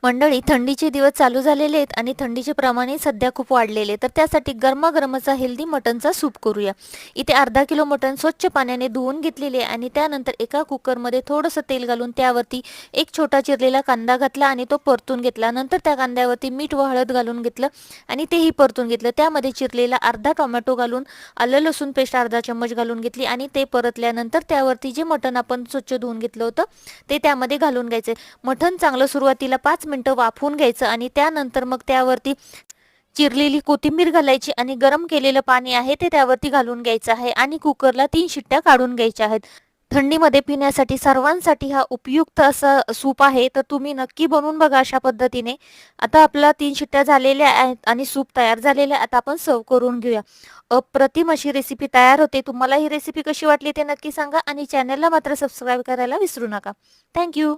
मंडळी, थंडीचे दिवस चालू झालेले आहेत आणि थंडीचे प्रमाणही सध्या खूप वाढलेले आहे. तर त्यासाठी गरमागरमचा हेल्दी मटनचा सूप करूया. इथे अर्धा किलो मटण स्वच्छ पाण्याने धुवून घेतलेले आहे आणि त्यानंतर एका कुकरमध्ये थोडंसं तेल घालून त्यावरती एक छोटा चिरलेला कांदा घातला आणि तो परतून घेतला. नंतर त्या कांद्यावरती मीठ व हळद घालून घेतलं आणि तेही परतून घेतलं. त्यामध्ये चिरलेला अर्धा टोमॅटो घालून आलं लसूण पेस्ट अर्धा चम्मच घालून घेतली आणि ते परतल्यानंतर त्यावरती जे मटण आपण स्वच्छ धुवून घेतलं होतं ते त्यामध्ये घालून घ्यायचे. मटण चांगलं सुरुवातीला 5 मिनिटं वाफवून घ्यायचं आणि त्यानंतर मग त्यावरती चिरलेली कोथिंबीर घालायची आणि गरम केलेलं पाणी आहे ते त्यावरती घालून घ्यायचं आहे आणि कुकरला 3 शिट्ट्या काढून घ्यायच्या आहेत. थंडीमध्ये पिण्यासाठी सर्वांसाठी हा उपयुक्त असा सूप आहे, तर तुम्ही नक्की बनवून बघा अशा पद्धतीने. आता आपला 3 शिट्ट्या झालेल्या आहेत आणि सूप तयार झालेलं आहे. आता आपण सर्व करून घेऊया. अप्रतिम अशी रेसिपी तयार होते. तुम्हाला ही रेसिपी कशी वाटली ते नक्की सांगा आणि चॅनलला मात्र सबस्क्राईब करायला विसरू नका. Thank you.